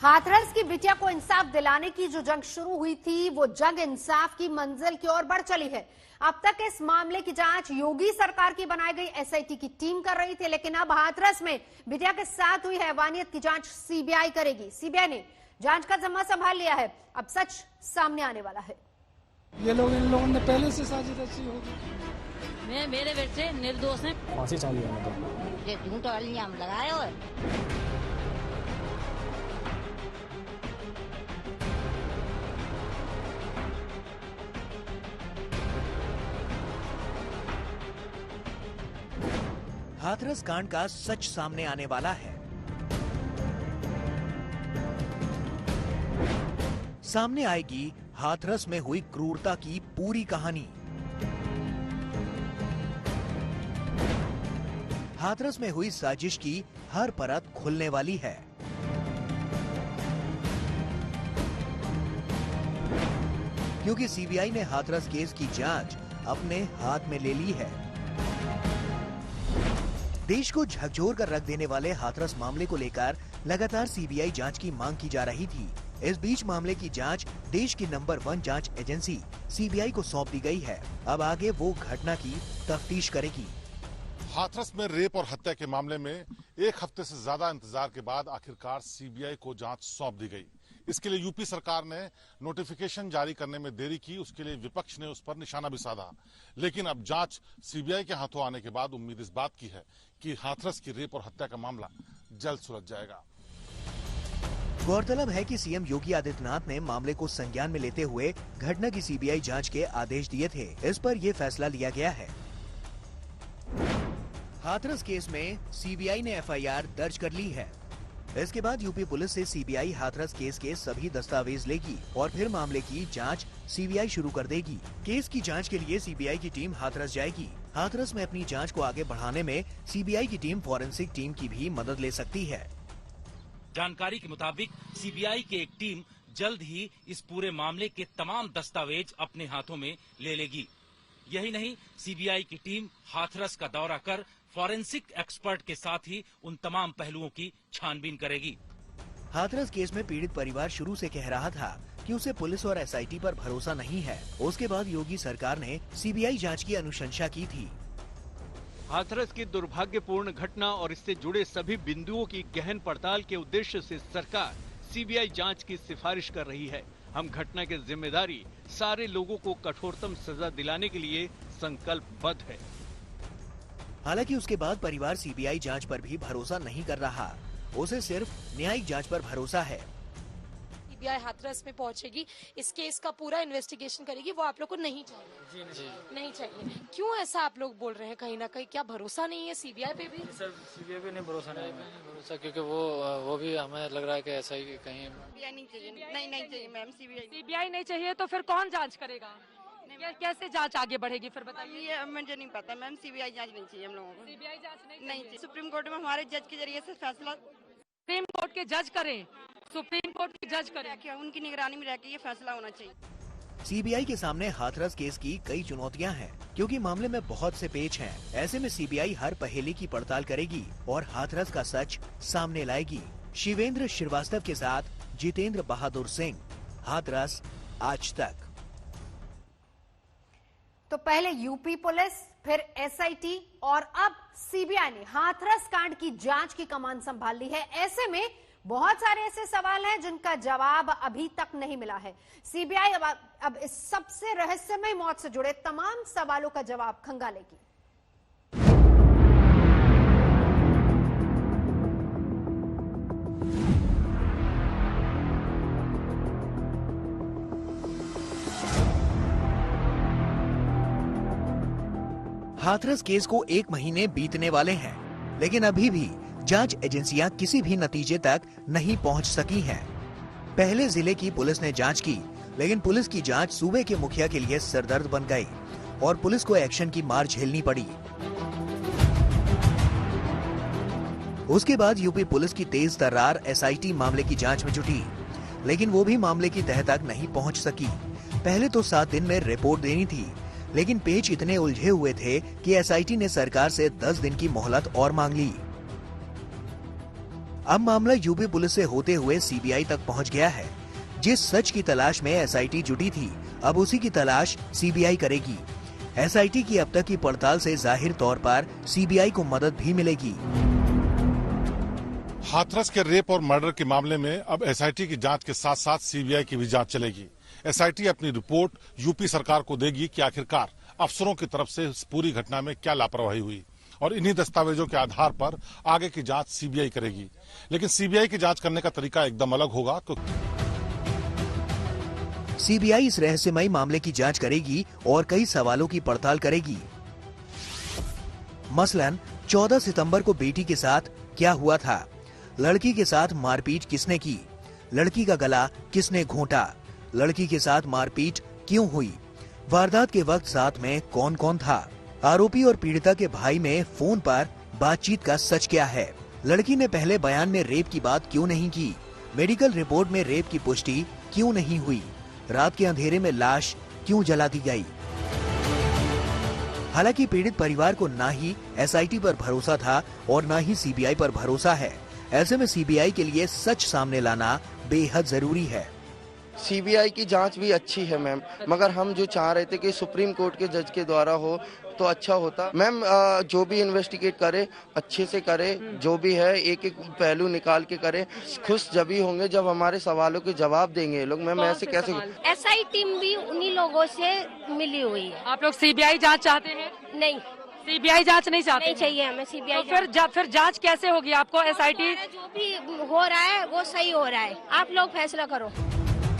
हाथरस की बिटिया को इंसाफ दिलाने की जो जंग शुरू हुई थी, वो जंग इंसाफ की मंजिल की ओर बढ़ चली है। अब तक इस मामले की जांच योगी सरकार की बनाई गई एसआईटी की टीम कर रही थी, लेकिन अब हाथरस में बिटिया के साथ हुई हैवानियत की जांच सीबीआई करेगी। सीबीआई ने जांच का जिम्मा संभाल लिया है। अब सच सामने आने वाला है। ये लोग इन लोगों ने पहले से साजिश रची होगी। मैं मेरे बेटे निर्दोष हैं। फांसी चालू है ये झूठ और इल्जाम लगाए हो। हाथरस कांड का सच सामने आने वाला है। सामने आएगी हाथरस में हुई क्रूरता की पूरी कहानी। हाथरस में हुई साजिश की हर परत खुलने वाली है। क्योंकि सीबीआई ने हाथरस केस की जांच अपने हाथ में ले ली है। देश को झकझोर कर रख देने वाले हाथरस मामले को लेकर लगातार सीबीआई जांच की मांग की जा रही थी। इस बीच मामले की जांच देश की नंबर 1 जांच एजेंसी सीबीआई को सौंप दी गई है। अब आगे वो घटना की तफ्तीश करेगी। हाथरस में रेप और हत्या के मामले में एक हफ्ते से ज्यादा इंतजार के बाद आखिरकार सीबीआई को जांच सौंप दी गई। इसके लिए यूपी सरकार ने नोटिफिकेशन जारी करने में देरी की। उसके लिए विपक्ष ने उस पर निशाना भी साधा। लेकिन अब जांच सीबीआई के हाथों आने के बाद उम्मीद इस बात की है कि हाथरस की रेप और हत्या का मामला जल्द सुलझ जाएगा। गौरतलब है कि सीएम योगी आदित्यनाथ ने मामले को संज्ञान में लेते हुए घटना की सीबीआई जांच के आदेश दिए थे। इस पर यह फैसला लिया गया है। हाथरस केस में सीबीआई ने एफआईआर दर्ज कर ली है। इसके बाद यूपी पुलिस से सीबीआई हाथरस केस के सभी दस्तावेज लेगी और फिर मामले की जांच सीबीआई शुरू कर देगी। केस की जांच के लिए सीबीआई की टीम हाथरस जाएगी। हाथरस में अपनी जांच को आगे बढ़ाने में सीबीआई की टीम फॉरेंसिक टीम की भी मदद ले सकती है। जानकारी के मुताबिक सीबीआई की एक टीम जल्द ही इस पूरे मामले के तमाम दस्तावेज अपने हाथों में ले लेगी। यही नहीं, सीबीआई की टीम हाथरस का दौरा कर फॉरेंसिक एक्सपर्ट के साथ ही उन तमाम पहलुओं की छानबीन करेगी। हाथरस केस में पीड़ित परिवार शुरू से कह रहा था कि उसे पुलिस और एसआईटी पर भरोसा नहीं है। उसके बाद योगी सरकार ने सीबीआई जांच की अनुशंसा की थी। हाथरस की दुर्भाग्यपूर्ण घटना और इससे जुड़े सभी बिंदुओं की गहन पड़ताल के उद्देश्य से सरकार सीबीआई जांच की सिफारिश कर रही है। हम घटना की जिम्मेदारी सारे लोगों को कठोरतम सजा दिलाने के लिए संकल्पबद्ध है। हालांकि उसके बाद परिवार सीबीआई जांच पर भी भरोसा नहीं कर रहा। उसे सिर्फ न्यायिक जांच पर भरोसा है। सीबीआई हाथरस में पहुंचेगी, इस केस का पूरा इन्वेस्टिगेशन करेगी। वो आप लोग को नहीं चाहिए? जी नहीं चाहिए। क्यों ऐसा आप लोग बोल रहे हैं? कहीं ना कहीं क्या भरोसा नहीं है सीबीआई पे भी? सर सीबीआई पे नहीं भरोसा नहीं भरोसा, क्योंकि वो भी हमें लग रहा है कि ऐसा ही कहीं नहीं चाहिए। नहीं चाहिए मैम, सीबीआई नहीं चाहिए तो फिर कौन जांच करेगा? कैसे जांच आगे बढ़ेगी फिर बताइए? ये मुझे नहीं पता मैम। सीबीआई जांच नहीं चाहिए हम लोगों को। सीबीआई जांच नहीं चाहिए। सुप्रीम कोर्ट में हमारे जज के जरिए से फैसला, सुप्रीम कोर्ट के जज करें, सुप्रीम कोर्ट के जज करें, उनकी निगरानी में रह के ये फैसला होना चाहिए। सीबीआई के सामने हाथरस केस की कई चुनौतियां हैं, क्योंकि मामले में बहुत से पेच हैं। ऐसे में सीबीआई हर पहेली की पड़ताल करेगी और हाथरस का सच सामने लाएगी। शिवेंद्र श्रीवास्तव के साथ जितेंद्र बहादुर सिंह, हाथरस आज तक। तो पहले यूपी पुलिस, फिर एसआईटी और अब सीबीआई ने हाथरस कांड की जांच की कमान संभाल ली है। ऐसे में बहुत सारे ऐसे सवाल हैं जिनका जवाब अभी तक नहीं मिला है। सीबीआई अब इस सबसे रहस्यमय मौत से जुड़े तमाम सवालों का जवाब खंगालेगी। हाथरस केस को 1 महीने बीतने वाले हैं, लेकिन अभी भी जांच एजेंसियां किसी भी नतीजे तक नहीं पहुंच सकी हैं। पहले जिले की पुलिस ने जांच की, लेकिन पुलिस की जांच सूबे के मुखिया के लिए सरदर्द बन गई और पुलिस को एक्शन की मार झेलनी पड़ी। उसके बाद यूपी पुलिस की तेज तर्रार एसआईटी मामले की जांच में जुटी, लेकिन वो भी मामले की तह तक नहीं पहुंच सकी। पहले तो 7 दिन में रिपोर्ट देनी थी, लेकिन पेच इतने उलझे हुए थे कि एसआईटी ने सरकार से 10 दिन की मोहलत और मांग ली। अब मामला यूपी पुलिस से होते हुए सीबीआई तक पहुंच गया है। जिस सच की तलाश में एसआईटी जुटी थी, अब उसी की तलाश सीबीआई करेगी। एसआईटी की अब तक की पड़ताल से जाहिर तौर पर सीबीआई को मदद भी मिलेगी। हाथरस के रेप और मर्डर के मामले में अब एसआईटी की जांच के साथ साथ सीबीआई की भी जांच चलेगी। एसआईटी अपनी रिपोर्ट यूपी सरकार को देगी कि आखिरकार अफसरों की तरफ से इस पूरी घटना में क्या लापरवाही हुई, और इन्हीं दस्तावेजों के आधार पर आगे की जांच सीबीआई करेगी। लेकिन सीबीआई की जांच करने का तरीका एकदम अलग होगा। सीबीआई इस रहस्यमयी मामले की जांच करेगी और कई सवालों की पड़ताल करेगी। मसलन 14 सितंबर को बेटी के साथ क्या हुआ था, लड़की के साथ मारपीट किसने की, लड़की का गला किसने घोंटा, लड़की के साथ मारपीट क्यों हुई, वारदात के वक्त साथ में कौन कौन था, आरोपी और पीड़िता के भाई में फोन पर बातचीत का सच क्या है, लड़की ने पहले बयान में रेप की बात क्यों नहीं की, मेडिकल रिपोर्ट में रेप की पुष्टि क्यों नहीं हुई, रात के अंधेरे में लाश क्यों जला दी गई। हालांकि पीड़ित परिवार को ना ही एसआईटी पर भरोसा था और ना ही सीबीआई पर भरोसा है। ऐसे में सीबीआई के लिए सच सामने लाना बेहद जरूरी है। सीबीआई की जांच भी अच्छी है मैम, मगर हम जो चाह रहे थे कि सुप्रीम कोर्ट के जज के द्वारा हो तो अच्छा होता। मैम जो भी इन्वेस्टिगेट करे अच्छे से करे, जो भी है एक एक पहलू निकाल के करे। खुश जब ही होंगे जब हमारे सवालों के जवाब देंगे ये लोग। मैम ऐसे कैसे? एसआई टीम भी उन्हीं लोगों से मिली हुई है। आप लोग सीबीआई जांच चाहते हैं? नहीं, सीबीआई जांच नहीं चाहते? नहीं चाहिए हमें सीबीआई। तो फिर जांच कैसे होगी? आपको एसआईटी जो भी हो रहा है वो सही हो रहा है, आप लोग फैसला करो।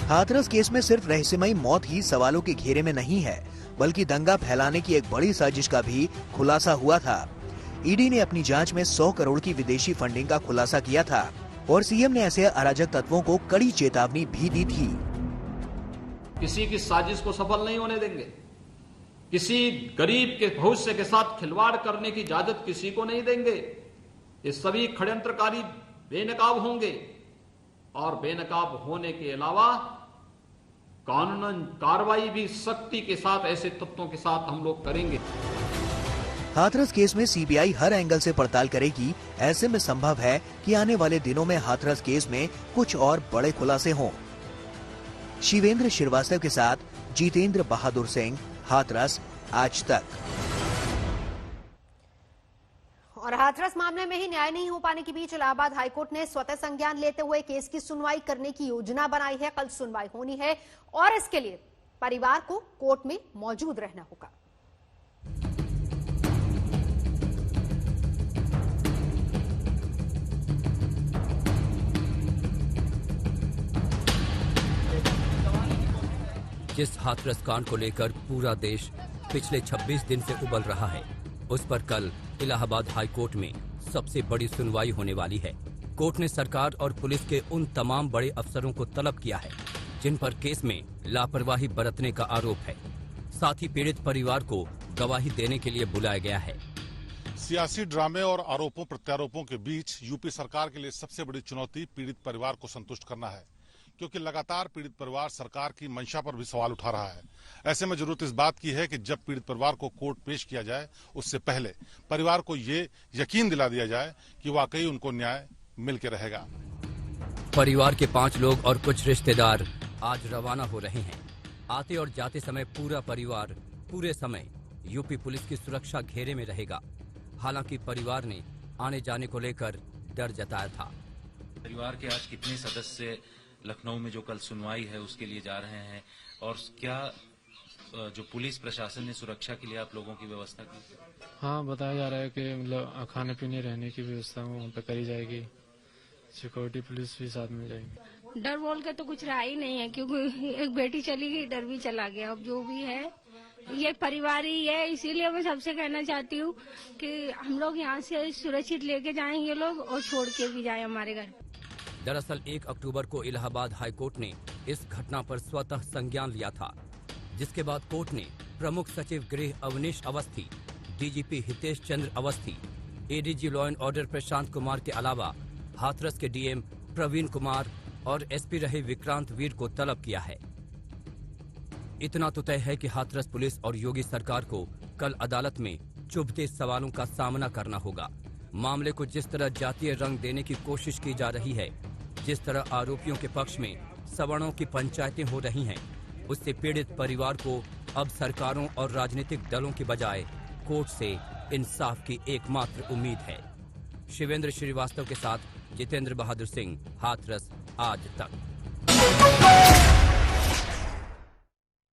हाथरस केस में सिर्फ रहस्यमयी मौत ही सवालों के घेरे में नहीं है, बल्कि दंगा फैलाने की एक बड़ी साजिश का भी खुलासा हुआ था। ईडी ने अपनी जांच में 100 करोड़ की विदेशी फंडिंग का खुलासा किया था और सीएम ने ऐसे अराजक तत्वों को कड़ी चेतावनी भी दी थी। किसी की साजिश को सफल नहीं होने देंगे, किसी गरीब के भविष्य के साथ खिलवाड़ करने की इजाजत किसी को नहीं देंगे। ये सभी षड्यंत्रकारी बेनकाब होंगे और बेनकाब होने के अलावा कानूनन कार्रवाई भी सख्ती के साथ ऐसे तत्वों के साथ हम लोग करेंगे। हाथरस केस में सीबीआई हर एंगल से पड़ताल करेगी। ऐसे में संभव है कि आने वाले दिनों में हाथरस केस में कुछ और बड़े खुलासे हों। शिवेंद्र श्रीवास्तव के साथ जितेंद्र बहादुर सिंह, हाथरस, आज तक। और हाथरस मामले में ही न्याय नहीं हो पाने के बीच इलाहाबाद हाईकोर्ट ने स्वतः संज्ञान लेते हुए केस की सुनवाई करने की योजना बनाई है। कल सुनवाई होनी है और इसके लिए परिवार को कोर्ट में मौजूद रहना होगा। जिस हाथरस कांड को लेकर पूरा देश पिछले 26 दिन से उबल रहा है, उस पर कल इलाहाबाद हाई कोर्ट में सबसे बड़ी सुनवाई होने वाली है। कोर्ट ने सरकार और पुलिस के उन तमाम बड़े अफसरों को तलब किया है जिन पर केस में लापरवाही बरतने का आरोप है। साथ ही पीड़ित परिवार को गवाही देने के लिए बुलाया गया है। सियासी ड्रामे और आरोपों प्रत्यारोपों के बीच यूपी सरकार के लिए सबसे बड़ी चुनौती पीड़ित परिवार को संतुष्ट करना है, क्योंकि लगातार पीड़ित परिवार सरकार की मंशा पर भी सवाल उठा रहा है। ऐसे में जरूरत इस बात की है कि जब पीड़ित परिवार को कोर्ट पेश किया जाए, उससे पहले परिवार को ये यकीन दिला दिया जाए कि वाकई उनको न्याय मिल के रहेगा। परिवार के 5 लोग और कुछ रिश्तेदार आज रवाना हो रहे हैं। आते और जाते समय पूरा परिवार पूरे समय यूपी पुलिस की सुरक्षा घेरे में रहेगा। हालांकि परिवार ने आने जाने को लेकर डर जताया था। परिवार के आज कितने सदस्य लखनऊ में जो कल सुनवाई है उसके लिए जा रहे हैं, और क्या जो पुलिस प्रशासन ने सुरक्षा के लिए आप लोगों की व्यवस्था की? हाँ, बताया जा रहा है कि मतलब खाने पीने रहने की व्यवस्था वहाँ पे करी जाएगी, सिक्योरिटी पुलिस भी साथ में जाएगी। डर बोल के तो कुछ रहा ही नहीं है, क्योंकि एक बेटी चली गई, डर भी चला गया। अब जो भी है ये परिवार ही है, इसीलिए मैं सबसे कहना चाहती हूँ कि हम लोग यहाँ से सुरक्षित लेके जाएं ये लोग, और छोड़ के भी जाए हमारे घर। दरअसल 1 अक्टूबर को इलाहाबाद हाईकोर्ट ने इस घटना पर स्वतः संज्ञान लिया था, जिसके बाद कोर्ट ने प्रमुख सचिव गृह Avanish Awasthi, DGP Hitesh Chandra Awasthi, ADG law and order Prashant Kumar के अलावा हाथरस के डीएम प्रवीण कुमार और एसपी रहे विक्रांत वीर को तलब किया है। इतना तो तय है कि हाथरस पुलिस और योगी सरकार को कल अदालत में चुभते सवालों का सामना करना होगा। मामले को जिस तरह जातीय रंग देने की कोशिश की जा रही है, जिस तरह आरोपियों के पक्ष में सवर्णों की पंचायतें हो रही हैं, उससे पीड़ित परिवार को अब सरकारों और राजनीतिक दलों की बजाय कोर्ट से इंसाफ की एकमात्र उम्मीद है। शिवेंद्र श्रीवास्तव के साथ जितेंद्र बहादुर सिंह, हाथरस आज तक।